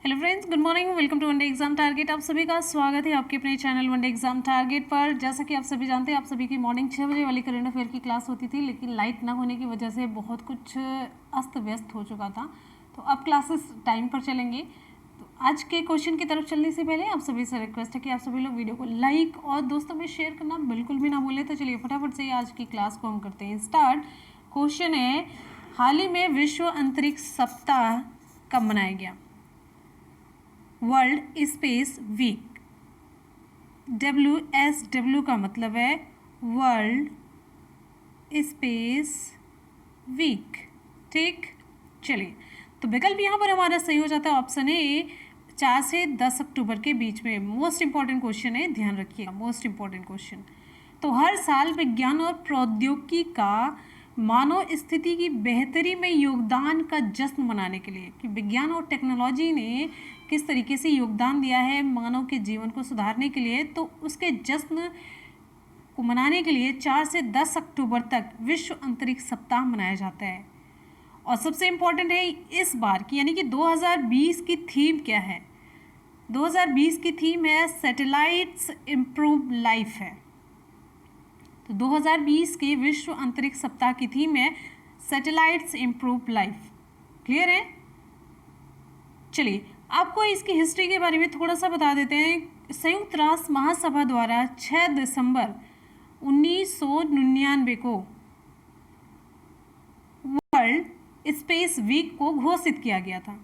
Hello friends, good morning. Welcome to one day exam target. आप सभी का स्वागत है आपके अपने चैनल वनडे एग्जाम टारगेट पर। जैसा कि आप सभी जानते हैं, आप सभी की मॉर्निंग 6 बजे वाली करंट अफेयर की क्लास होती थी, लेकिन लाइट ना होने की वजह से बहुत कुछ अस्त व्यस्त हो चुका था। तो अब क्लासेस टाइम पर चलेंगे। तो आज के क्वेश्चन की तरफ चलने से पहले आप सभी से रिक्वेस्ट है कि आप सभी लोग वीडियो को लाइक और दोस्तों में शेयर करना बिल्कुल भी ना भूलें। तो चलिए फटाफट से आज की क्लास को हम करते हैं स्टार्ट। क्वेश्चन है, हाल ही में विश्व अंतरिक्ष सप्ताह कब मनाया गया? World space week. WSW का मतलब है वर्ल्ड स्पेस वीक। ठीक, चलिए तो विकल्प यहाँ पर हमारा सही हो जाता है ऑप्शन ए, 4 से 10 अक्टूबर के बीच में। मोस्ट इंपॉर्टेंट क्वेश्चन है, ध्यान रखिएगा, मोस्ट इंपॉर्टेंट क्वेश्चन। तो हर साल विज्ञान और प्रौद्योगिकी का मानव स्थिति की बेहतरी में योगदान का जश्न मनाने के लिए, कि विज्ञान और टेक्नोलॉजी ने किस तरीके से योगदान दिया है मानव के जीवन को सुधारने के लिए, तो उसके जश्न को मनाने के लिए 4 से 10 अक्टूबर तक विश्व अंतरिक्ष सप्ताह मनाया जाता है। और सबसे इम्पोर्टेंट है इस बार की, यानी कि 2020 की थीम क्या है? 2020 की थीम है सैटेलाइट्स इम्प्रूव लाइफ है। तो 2020 के विश्व अंतरिक्ष सप्ताह की थीम है सैटेलाइट्स इम्प्रूव लाइफ। क्लियर है? चलिए आपको इसकी हिस्ट्री के बारे में थोड़ा सा बता देते हैं। संयुक्त राष्ट्र महासभा द्वारा 6 दिसंबर 1999 को वर्ल्ड स्पेस वीक को घोषित किया गया था।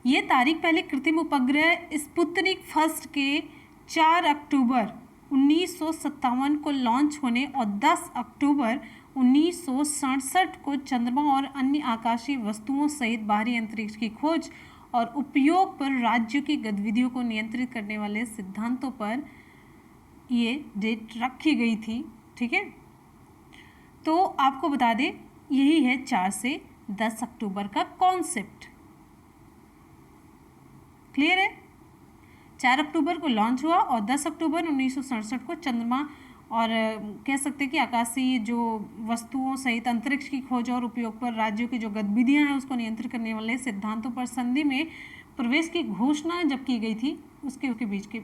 ये तारीख पहले कृत्रिम उपग्रह स्पुतनिक फर्स्ट के 4 अक्टूबर 1957 को लॉन्च होने और 10 अक्टूबर 1967 को चंद्रमा और अन्य आकाशीय वस्तुओं सहित बाहरी अंतरिक्ष की खोज और उपयोग पर राज्यों की गतिविधियों को नियंत्रित करने वाले सिद्धांतों पर ये डेट रखी गई थी। ठीक है, तो आपको बता दें यही है 4 से 10 अक्टूबर का कॉन्सेप्ट। क्लियर है? 4 अक्टूबर को लॉन्च हुआ और 10 अक्टूबर 1967 को चंद्रमा और कह सकते हैं कि आकाशीय जो वस्तुओं सहित अंतरिक्ष की खोज और उपयोग पर राज्यों की जो गतिविधियां हैं उसको नियंत्रित करने वाले सिद्धांतों पर संधि में प्रवेश की घोषणा जब की गई थी, उसके बीच के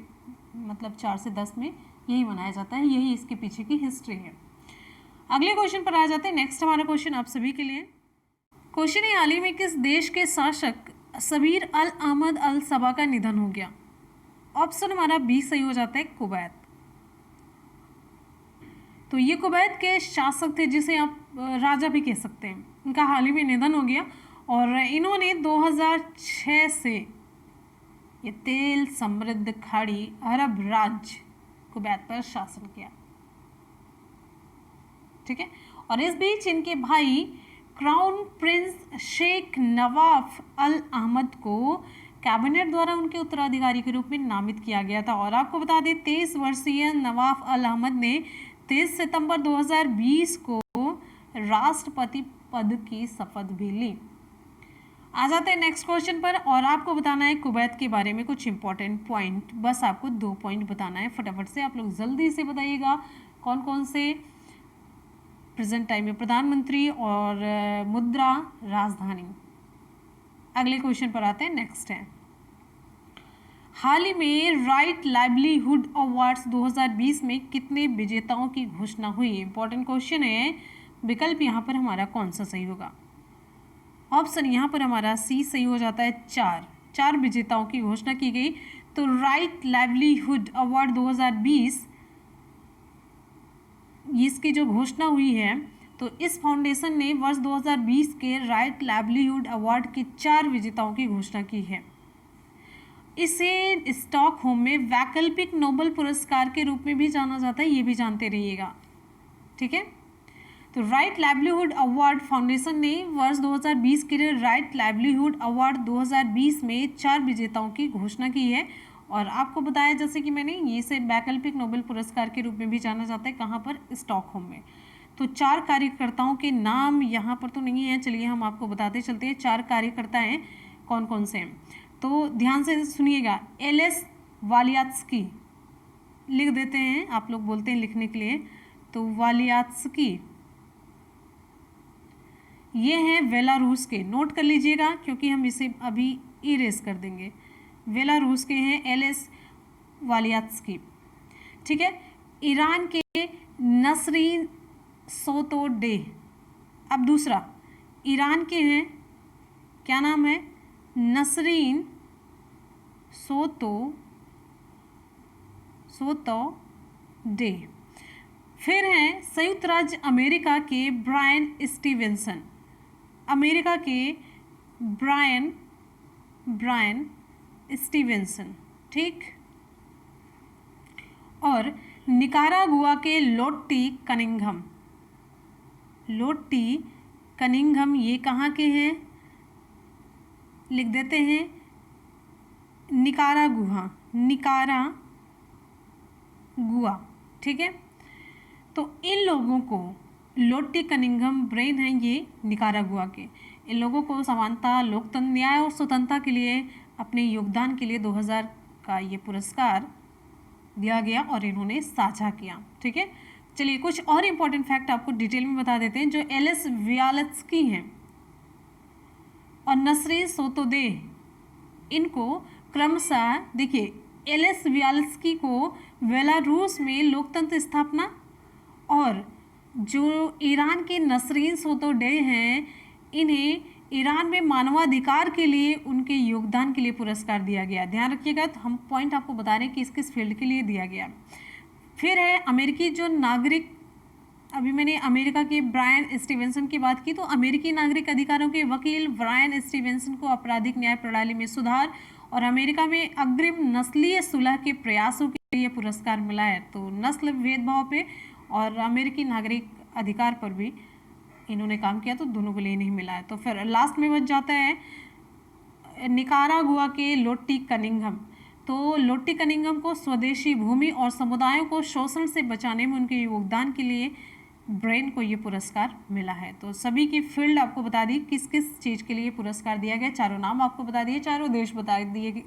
मतलब 4 से 10 में यही मनाया जाता है। यही इसके पीछे की हिस्ट्री है। अगले क्वेश्चन पर आ जाते हैं। नेक्स्ट हमारा क्वेश्चन आप सभी के लिए क्वेश्चन है, हाल ही में किस देश के शासक शबीर अल अहमद अल सबा का निधन हो गया? ऑप्शन हमारा बी सही हो जाता है, कुवैत। तो ये कुवैत के शासक थे, जिसे आप राजा भी कह सकते हैं। इनका हाल ही में निधन हो गया और इन्होंने 2006 से ये तेल समृद्ध खाड़ी अरब राज्य कुवैत पर शासन किया। ठीक है, और इस बीच इनके भाई क्राउन प्रिंस शेख नवाफ अल अहमद को कैबिनेट द्वारा उनके उत्तराधिकारी के रूप में नामित किया गया था। और आपको बता दें 23 वर्षीय नवाफ अल अहमद ने 23 सितंबर 2020 को राष्ट्रपति पद की शपथ भी ली। आ जाते हैं नेक्स्ट क्वेश्चन पर और आपको बताना है कुवैत के बारे में कुछ इंपॉर्टेंट पॉइंट। बस आपको 2 पॉइंट बताना है, फटाफट से आप लोग जल्दी से बताइएगा कौन कौन से। प्रेजेंट टाइम में प्रधानमंत्री और मुद्रा राजधानी। अगले क्वेश्चन पर आते हैं। नेक्स्ट है, हाल ही में राइट लाइवलीहुड अवार्ड्स 2020 में कितने विजेताओं की घोषणा हुई? इंपॉर्टेंट क्वेश्चन है। विकल्प यहाँ पर हमारा कौन सा सही होगा? ऑप्शन यहाँ पर हमारा सी सही हो जाता है, 4 विजेताओं की घोषणा की गई। तो राइट लाइवलीहुड अवार्ड 2020 इसकी जो घोषणा हुई है, तो इस फाउंडेशन ने वर्ष 2020 के राइट लाइवलीहुड अवार्ड के 4 विजेताओं की घोषणा की है। इसे स्टॉकहोम में वैकल्पिक नोबेल पुरस्कार के रूप में भी जाना जाता है, ये भी जानते रहिएगा। ठीक है, तो राइट लाइवलीहुड अवार्ड फाउंडेशन ने वर्ष 2020 के लिए राइट लाइवलीहुड अवार्ड 2020 में 4 विजेताओं की घोषणा की है। और आपको बताया जैसे कि मैंने, ये से वैकल्पिक नोबेल पुरस्कार के रूप में भी जाना जाता है। कहाँ पर? स्टॉकहोम में। तो 4 कार्यकर्ताओं के नाम यहाँ पर तो नहीं है, चलिए हम आपको बताते चलते हैं 4 कार्यकर्ता हैं कौन कौन से हैं। तो ध्यान से सुनिएगा, एलेस वालियात्स्की लिख देते हैं, आप लोग बोलते हैं लिखने के लिए, तो वालियात्स्की ये हैं बेलारूस के। नोट कर लीजिएगा क्योंकि हम इसे अभी इरेज कर देंगे। बेलारूस के हैं एलेस वालियात्स्की, ठीक है। ईरान के नसरीन सोतोडेह। अब दूसरा, ईरान के हैं, क्या नाम है, नसरीन सोतोडेह। फिर हैं संयुक्त राज्य अमेरिका के ब्रायन स्टीवेंसन, अमेरिका के ब्रायन स्टीवेंसन, ठीक। और निकारागुआ के लोट्टी कनिंघम, ये कहाँ के हैं, लिख देते हैं निकारागुआ, ठीक है। तो इन लोगों को लोट्टी कनिंघम ब्रेन है, ये निकारागुआ के, इन लोगों को समानता, लोकतंत्र, न्याय और स्वतंत्रता के लिए अपने योगदान के लिए 2000 का ये पुरस्कार दिया गया और इन्होंने साझा किया, ठीक है। चलिए कुछ और इम्पोर्टेंट फैक्ट आपको डिटेल में बता देते हैं। जो एलेस वियाल्स्की हैं और नसरीन सोतोदेह, इनको क्रमशः, देखिए एलेस वियाल्स्की को बेलारूस में लोकतंत्र स्थापना, और जो ईरान के नसरीन सोतोडेह हैं, इन्हें ईरान में मानवाधिकार के लिए उनके योगदान के लिए पुरस्कार दिया गया। ध्यान रखिएगा, तो हम पॉइंट आपको बता रहे हैं कि किस किस फील्ड के लिए दिया गया। फिर है अमेरिकी जो नागरिक, अभी मैंने अमेरिका के ब्रायन स्टीवेंसन की बात की, तो अमेरिकी नागरिक अधिकारों के वकील ब्रायन स्टीवेंसन को आपराधिक न्याय प्रणाली में सुधार और अमेरिका में अग्रिम नस्लीय सुलह के प्रयासों के लिए पुरस्कार मिला है। तो नस्ल भेदभाव पे और अमेरिकी नागरिक अधिकार पर भी इन्होंने काम किया, तो दोनों के लिए नहीं मिला है। तो फिर लास्ट में बच जाता है निकारागुआ के लोट्टी कनिंघम। तो लोट्टी कनिंघम को स्वदेशी भूमि और समुदायों को शोषण से बचाने में उनके योगदान के लिए ब्रेन को ये पुरस्कार मिला है। तो सभी की फील्ड आपको बता दी, किस किस चीज़ के लिए पुरस्कार दिया गया, चारों नाम आपको बता दिए, चारों देश बता दिए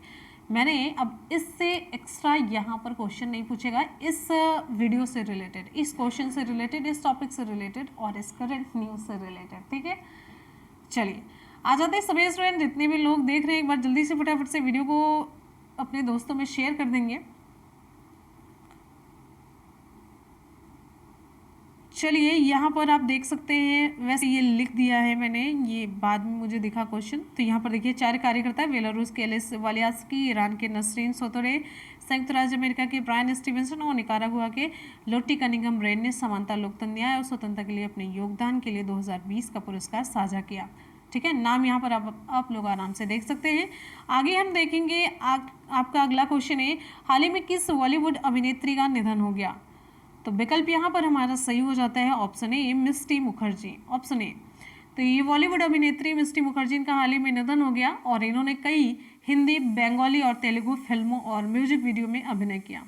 मैंने। अब इससे एक्स्ट्रा यहाँ पर क्वेश्चन नहीं पूछेगा इस वीडियो से रिलेटेड, इस क्वेश्चन से रिलेटेड, इस टॉपिक से रिलेटेड और इस करंट न्यूज़ से रिलेटेड, ठीक है। चलिए आ जाते हैं सभी स्टूडेंट, जितने भी लोग देख रहे हैं, एक बार जल्दी से फटाफट से वीडियो को अपने दोस्तों में शेयर कर देंगे। चलिए यहाँ पर आप देख सकते हैं, वैसे ये लिख दिया है मैंने, ये बाद में मुझे दिखा क्वेश्चन। तो यहाँ पर देखिए 4 कार्यकर्ता, बेलारूस के एलेस वालियात्स्की, ईरान के नसरीन सोतोडेह, संयुक्त राज्य अमेरिका के ब्रायन स्टीवेंसन और निकारागुआ के लोट्टी कनिंघम ब्रेन ने समानता, लोकतंत्र, न्याय और स्वतंत्रता के लिए अपने योगदान के लिए 2020 का पुरस्कार साझा किया, ठीक है। नाम यहाँ पर आप लोग आराम से देख सकते हैं। आगे हम देखेंगे आपका अगला क्वेश्चन है, हाल ही में किस बॉलीवुड अभिनेत्री का निधन हो गया। तो विकल्प यहाँ पर हमारा सही हो जाता है option A, Mishti Mukherjee, option A. तो ये बॉलीवुड अभिनेत्री मिष्टी मुखर्जी का हाल ही में निधन हो गया और इन्होंने कई हिंदी, बंगाली और तेलुगु फिल्मों और म्यूजिक वीडियो में अभिनय किया,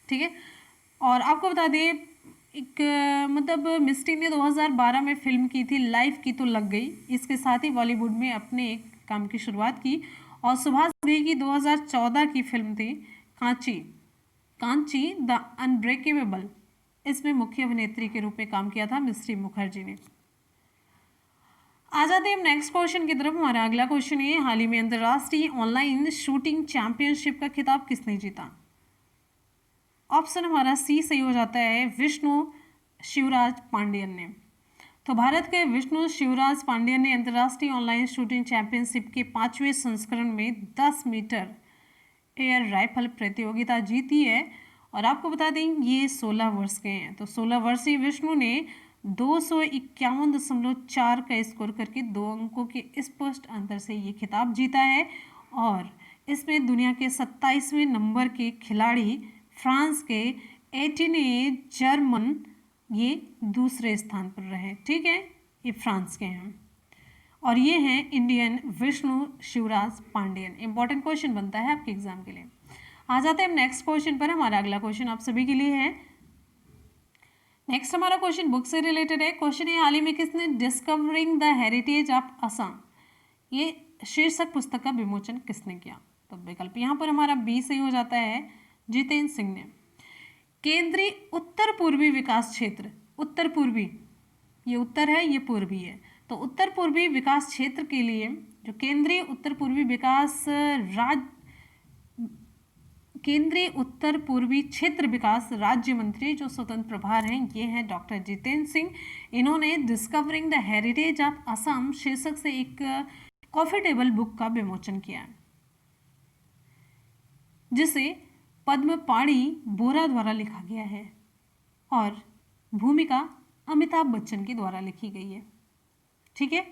ठीक है। और आपको बता दें, एक मतलब मिष्टी ने 2012 में फिल्म की थी लाइफ की तो लग गई, इसके साथ ही बॉलीवुड में अपने एक काम की शुरुआत की। और सुभाष घई की 2014 की फिल्म थी कांची द अनब्रेकेबल, इसमें मुख्य अभिनेत्री के रूप में काम किया था मिष्टी मुखर्जी ने। आ जाते हैं हम नेक्स्ट क्वेश्चन की तरफ। हमारा अगला क्वेश्चन है, हाल ही में अंतर्राष्ट्रीय ऑनलाइन शूटिंग चैंपियनशिप का खिताब किसने जीता। ऑप्शन हमारा सी सही हो जाता है, विष्णु शिवराज पांडियन ने। तो भारत के विष्णु शिवराज पांडियन ने अंतर्राष्ट्रीय ऑनलाइन शूटिंग चैंपियनशिप के 5वें संस्करण में 10 मीटर एयर राइफल प्रतियोगिता जीती है। और आपको बता दें ये 16 वर्ष के हैं। तो 16 वर्षीय विष्णु ने 251.4 का स्कोर करके 2 अंकों के स्पष्ट अंतर से ये खिताब जीता है। और इसमें दुनिया के 27वें नंबर के खिलाड़ी फ्रांस के एटिने जर्मन ये दूसरे स्थान पर रहे, ठीक है, ये फ्रांस के हैं। और ये हैं Indian Vishnu Shivraj Pandian. Important question बनता है आपके एग्जाम के लिए। आ जाते हैं हम नेक्स्ट क्वेश्चन पर। हमारा अगला क्वेश्चन आप सभी के लिए है। नेक्स्ट हमारा क्वेश्चन बुक से रिलेटेड है। क्वेश्चन है, हाल ही में किसने discovering the heritage of Assam ये शीर्षक पुस्तक का विमोचन किसने किया। तो विकल्प यहाँ पर हमारा बी सही हो जाता है, जितेंद्र सिंह ने। केंद्रीय उत्तर पूर्वी विकास क्षेत्र, उत्तर पूर्वी, ये उत्तर है ये पूर्वी है, तो उत्तर पूर्वी विकास क्षेत्र के लिए जो केंद्रीय उत्तर पूर्वी क्षेत्र विकास राज्य मंत्री जो स्वतंत्र प्रभार हैं, ये हैं डॉक्टर जितेंद्र सिंह। इन्होंने discovering the heritage of Assam शीर्षक से एक कॉफी टेबल बुक का विमोचन किया, जिसे पद्मपाणि बोरा द्वारा लिखा गया है और भूमिका अमिताभ बच्चन के द्वारा लिखी गई है। ठीक है,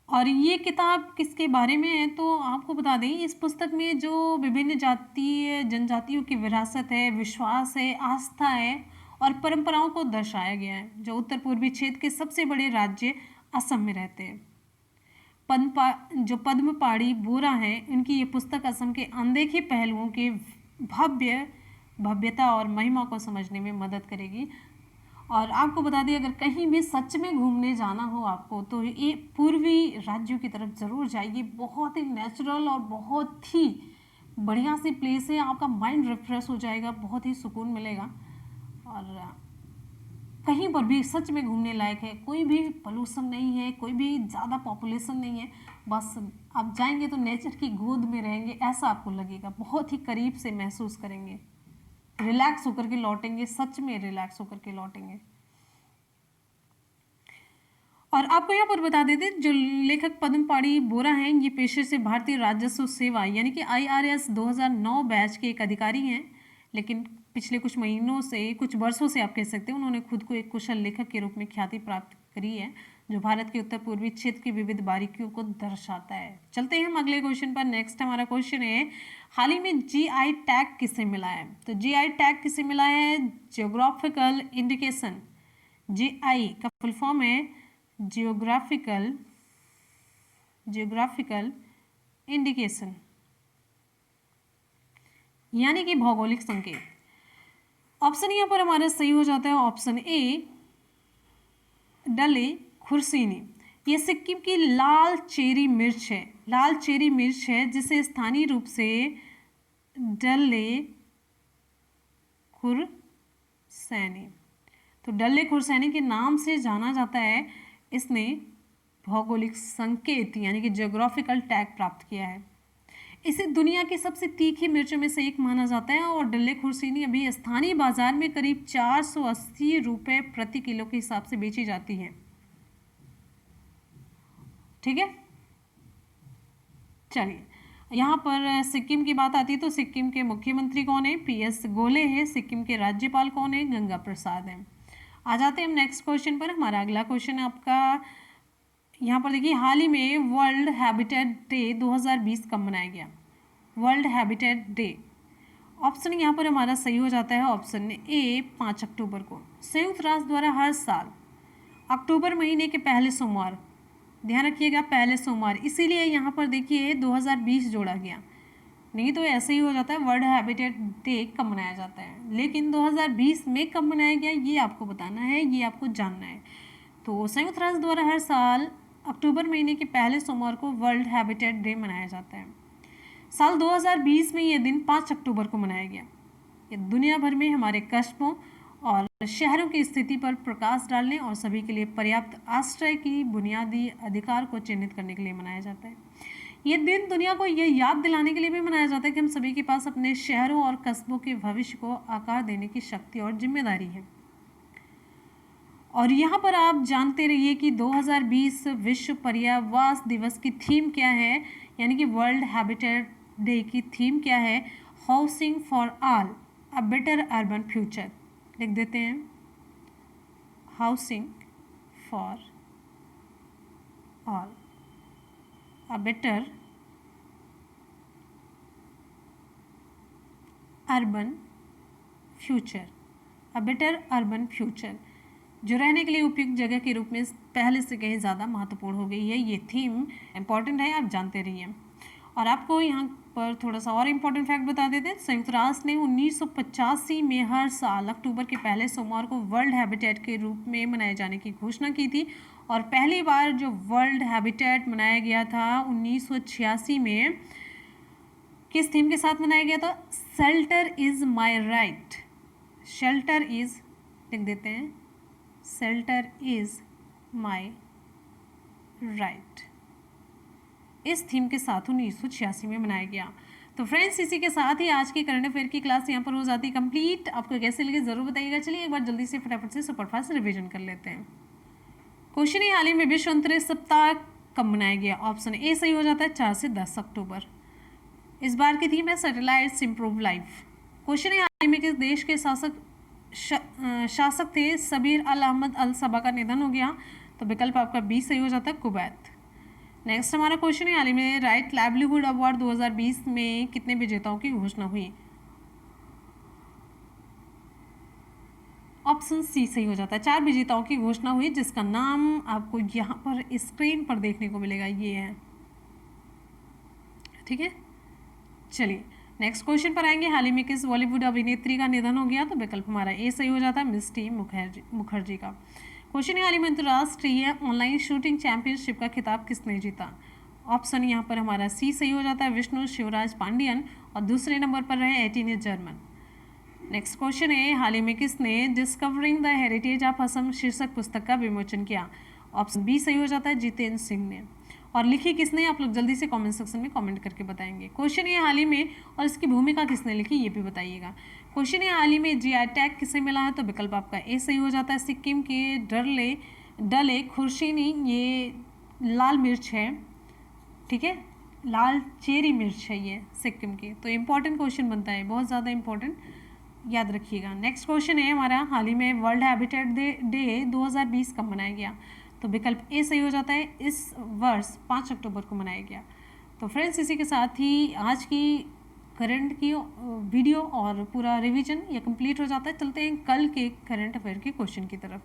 और ये किताब किसके बारे में है तो आपको बता दें, इस पुस्तक में जो विभिन्न जातीय जनजातियों की विरासत है, विश्वास है, आस्था है और परंपराओं को दर्शाया गया है, जो उत्तर पूर्वी क्षेत्र के सबसे बड़े राज्य असम में रहते हैं। जो पद्मपाणि बोरा हैं, इनकी ये पुस्तक असम के अनदेखे पहलुओं के भव्यता और महिमा को समझने में मदद करेगी। और आपको बता दें, अगर कहीं भी सच में घूमने जाना हो आपको तो ये पूर्वी राज्यों की तरफ ज़रूर जाइए। बहुत ही नेचुरल और बहुत ही बढ़िया सी प्लेस है, आपका माइंड रिफ्रेश हो जाएगा, बहुत ही सुकून मिलेगा और कहीं पर भी सच में घूमने लायक है। कोई भी पोल्यूशन नहीं है, कोई भी ज़्यादा पॉपुलेशन नहीं है, बस आप जाएंगे तो नेचर की गोद में रहेंगे, ऐसा आपको लगेगा, बहुत ही करीब से महसूस करेंगे, रिलैक्स होकर के लौटेंगे, सच में रिलैक्स होकर के लौटेंगे। और आपको यहाँ पर बता देते, जो लेखक पद्मपाणि बोरा हैं, ये पेशे से भारतीय राजस्व सेवा यानी कि IRS 2009 बैच के एक अधिकारी हैं, लेकिन पिछले कुछ महीनों से, कुछ वर्षों से आप कह सकते हैं, उन्होंने खुद को एक कुशल लेखक के रूप में ख्याति प्राप्त करी है, जो भारत के उत्तर पूर्वी क्षेत्र की विविध बारीकियों को दर्शाता है। चलते हैं हम अगले क्वेश्चन पर। नेक्स्ट हमारा क्वेश्चन है, हाल ही में GI टैग किसे मिला है? तो GI टैग किसे मिला है? Geographical indication. GI का फुल फॉर्म है जियोग्राफिकल इंडिकेशन, यानी कि भौगोलिक संकेत। ऑप्शन यहाँ पर हमारा सही हो जाता है ऑप्शन ए, डले खुर्सीनी। ये सिक्किम की लाल चेरी मिर्च है, लाल चेरी मिर्च है, जिसे स्थानीय रूप से डले खुरसैनी, तो डले खुरसैनी के नाम से जाना जाता है। इसने भौगोलिक संकेत यानी कि ज्योग्राफिकल टैग प्राप्त किया है। इसे दुनिया की सबसे तीखी मिर्चों में से एक माना जाता है और डल्ले खुर्सीनी अभी स्थानीय बाजार में करीब 480 रुपये प्रति किलो के हिसाब से बेची जाती है। ठीक है, चलिए यहाँ पर सिक्किम की बात आती है तो सिक्किम के मुख्यमंत्री कौन है? PS गोले हैं। सिक्किम के राज्यपाल कौन है? गंगा प्रसाद हैं। आ जाते हैं हम नेक्स्ट क्वेश्चन पर। हमारा अगला क्वेश्चन है आपका, यहाँ पर देखिए, हाल ही में वर्ल्ड हैबिटेट डे 2020 कब मनाया गया? वर्ल्ड हैबिटेट डे, ऑप्शन यहाँ पर हमारा सही हो जाता है ऑप्शन ए, 5 अक्टूबर को। संयुक्त राष्ट्र द्वारा हर साल अक्टूबर महीने के पहले सोमवार, ध्यान रखिएगा पहले सोमवार, इसीलिए यहाँ पर देखिए 2020 जोड़ा गया, नहीं तो ऐसे ही हो जाता है वर्ल्ड हैबिटेट डे कब मनाया जाता है, लेकिन 2020 में कब मनाया गया ये आपको बताना है, ये आपको जानना है। तो संयुक्त राष्ट्र द्वारा हर साल अक्टूबर महीने के पहले सोमवार को वर्ल्ड हैबिटेट डे मनाया जाता है। साल 2020 में यह दिन 5 अक्टूबर को मनाया गया। ये दुनिया भर में हमारे कस्बों और शहरों की स्थिति पर प्रकाश डालने और सभी के लिए पर्याप्त आश्रय की बुनियादी अधिकार को चिन्हित करने के लिए मनाया जाता है। ये दिन दुनिया को यह याद दिलाने के लिए भी मनाया जाता है कि हम सभी के पास अपने शहरों और कस्बों के भविष्य को आकार देने की शक्ति और जिम्मेदारी है। और यहाँ पर आप जानते रहिए कि 2020 विश्व पर्यावरण दिवस की थीम क्या है, यानी कि वर्ल्ड हैबिटेट डे की थीम क्या है? Housing for all, a better urban future. लिख देते हैं, housing for all, a better urban future, a better urban future, जो रहने के लिए उपयुक्त जगह के रूप में पहले से कहीं ज़्यादा महत्वपूर्ण हो गई है। ये थीम इम्पॉर्टेंट है, आप जानते रहिए। और आपको यहाँ पर थोड़ा सा और इम्पोर्टेंट फैक्ट बता देते हैं। संयुक्त राष्ट्र ने 1985 में हर साल अक्टूबर के पहले सोमवार को वर्ल्ड हैबिटेट के रूप में मनाए जाने की घोषणा की थी। और पहली बार जो वर्ल्ड हैबिटेट मनाया गया था 1986 में, किस थीम के साथ मनाया गया था? Shelter is my right. Shelter is, लिख देते हैं, शेल्टर इज़ माई राइट। इस थीम के साथ 1986 में बनाया गया। तो फ्रेंड्स इसी के साथ ही आज की करंट अफेयर की क्लास यहाँ पर हो जाती है कंप्लीट। आपको कैसे लगे ज़रूर बताइएगा। चलिए एक बार जल्दी से फटाफट से सुपरफास्ट रिवीजन कर लेते हैं। क्वेश्चन हाल ही में विश्व अंतरिक्ष सप्ताह कब मनाया गया? ऑप्शन ए सही हो जाता है 4 से 10 अक्टूबर। इस बार की थीम है सैटेलाइट्स इम्प्रूव लाइफ। क्वेश्चन हाल ही में किस देश के शासक थे सबीर अल अहमद अल सबा का निधन हो गया? तो विकल्प आपका बी सही हो जाता है कुवैत। नेक्स्ट हमारा क्वेश्चन है हाल ही में राइट लाइवलीहुड अवार्ड 2020 में कितने विजेताओं की घोषणा हुई? ऑप्शन सी सही हो जाता है 4 विजेताओं की घोषणा हुई, जिसका नाम आपको यहाँ पर स्क्रीन पर देखने को मिलेगा, ये है। ठीक है, चलिए नेक्स्ट क्वेश्चन पर आएंगे। हाल ही में किस बॉलीवुड अभिनेत्री का निधन हो गया? तो विकल्प हमारा ए सही हो जाता है मिस्टी मुखर्जी का। क्वेश्चन है हाल ही में अंतर्राष्ट्रीय ऑनलाइन शूटिंग चैंपियनशिप का खिताब किसने जीता? ऑप्शन यहाँ पर हमारा सी सही हो जाता है विष्णु शिवराज पांडियन, और दूसरे नंबर पर रहे एटीने जर्मन। नेक्स्ट क्वेश्चन है हाल ही में किसने discovering the heritage of Assam शीर्षक पुस्तक का विमोचन किया? ऑप्शन बी सही हो जाता है जितेंद्र सिंह ने। और लिखी किसने? आप लोग जल्दी से कमेंट सेक्शन में कमेंट करके बताएंगे। क्वेश्चन है हाल ही में और इसकी भूमिका किसने लिखी, ये भी बताइएगा। क्वेश्चन है हाल ही में जीआई टैग किसे मिला है? तो विकल्प आपका ए सही हो जाता है सिक्किम के डले खुर्शीनी। ये लाल मिर्च है, ठीक है, लाल चेरी मिर्च है ये सिक्किम की। तो इम्पॉर्टेंट क्वेश्चन बनता है, बहुत ज़्यादा इंपॉर्टेंट, याद रखिएगा। नेक्स्ट क्वेश्चन है हमारा हाल ही में वर्ल्ड हैबिटेट डे 2020 कब मनाया गया? तो विकल्प ए सही हो जाता है इस वर्ष 5 अक्टूबर को मनाया गया। तो फ्रेंड्स इसी के साथ ही आज की करंट की वीडियो और पूरा रिवीजन ये कंप्लीट हो जाता है। चलते हैं कल के करंट अफेयर के क्वेश्चन की तरफ।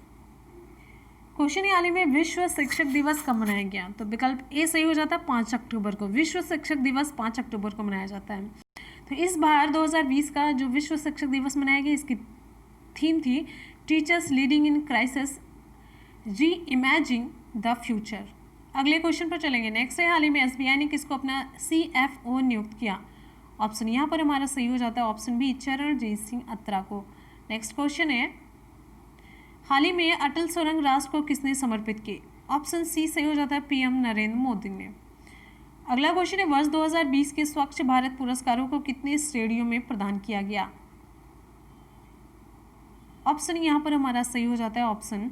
क्वेश्चन हाल ही में विश्व शिक्षक दिवस कब मनाया गया? तो विकल्प ए सही हो जाता है 5 अक्टूबर को। विश्व शिक्षक दिवस 5 अक्टूबर को मनाया जाता है। तो इस बार 2020 का जो विश्व शिक्षक दिवस मनाया गया, इसकी थीम थी टीचर्स लीडिंग इन क्राइसिस री इमेजिंग द फ्यूचर। अगले क्वेश्चन पर चलेंगे। नेक्स्ट है हाल ही में एसबीआई ने किसको अपना CFO नियुक्त किया? ऑप्शन यहाँ पर हमारा सही हो जाता है ऑप्शन बी चरणजीत सिंह अत्रा को। नेक्स्ट क्वेश्चन है हाल ही में अटल सुरंग राष्ट्र को किसने समर्पित की? ऑप्शन सी सही हो जाता है PM नरेंद्र मोदी ने। अगला क्वेश्चन है वर्ष 2020 के स्वच्छ भारत पुरस्कारों को कितने श्रेणियों में प्रदान किया गया? ऑप्शन यहाँ पर हमारा सही हो जाता है ऑप्शन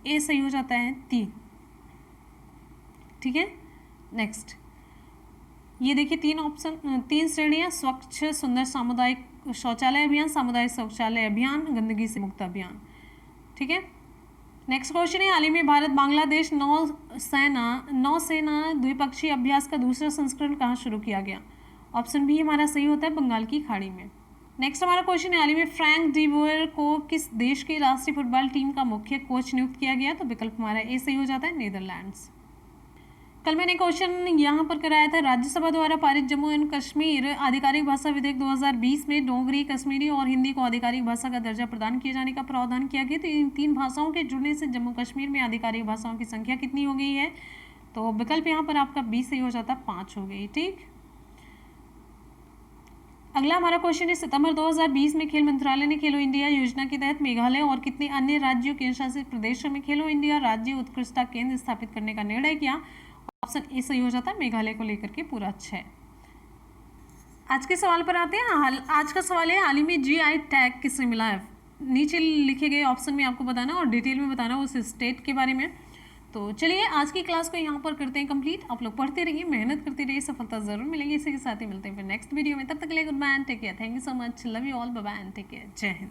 ए सही हो जाता है 3। ठीक है, नेक्स्ट ये देखिए 3 श्रेणियाँ, स्वच्छ सुंदर सामुदायिक शौचालय अभियान, सामुदायिक शौचालय अभियान, गंदगी से मुक्त अभियान। ठीक है, नेक्स्ट क्वेश्चन है हाल ही में भारत बांग्लादेश नौसेना द्विपक्षीय अभ्यास का दूसरा संस्करण कहाँ शुरू किया गया? ऑप्शन बी हमारा सही होता है बंगाल की खाड़ी में। नेक्स्ट हमारा क्वेश्चन है हाल ही में फ्रैंक डीबोयर को किस देश की राष्ट्रीय फुटबॉल टीम का मुख्य कोच नियुक्त किया गया? तो विकल्प हमारा ए सही हो जाता है नीदरलैंड्स। कल मैंने क्वेश्चन यहाँ पर कराया था राज्यसभा द्वारा पारित जम्मू एंड कश्मीर आधिकारिक भाषा विधेयक 2020 में डोगरी, कश्मीरी और हिंदी को आधिकारिक भाषा का दर्जा प्रदान किए जाने का प्रावधान किया गया। तो इन 3 भाषाओं के जुड़ने से जम्मू कश्मीर में आधिकारिक भाषाओं की संख्या कितनी हो गई है? तो विकल्प यहाँ पर आपका 20 सही हो जाता है 5 हो गई। ठीक, अगला हमारा क्वेश्चन है सितंबर 2020 में खेल मंत्रालय ने खेलो इंडिया योजना के तहत मेघालय और कितने अन्य राज्यों केंद्र शासित प्रदेशों में खेलो इंडिया राज्य उत्कृष्टता केंद्र स्थापित करने का निर्णय किया? ऑप्शन ए सही हो जाता है मेघालय को लेकर के पूरा 6। आज के सवाल पर आते हैं। आज का सवाल है हाल ही में GI टैग किससे मिला है? नीचे लिखे गए ऑप्शन में आपको बताना और डिटेल में बताना उस स्टेट के बारे में। तो चलिए आज की क्लास को यहाँ पर करते हैं कंप्लीट। आप लोग पढ़ते रहिए, मेहनत करते रहिए, सफलता जरूर मिलेगी। इसी के साथ ही मिलते हैं फिर नेक्स्ट वीडियो में। तब तक के लिए good bye and take care. Thank you so much, love you all, bye bye and take care. जय हिंद।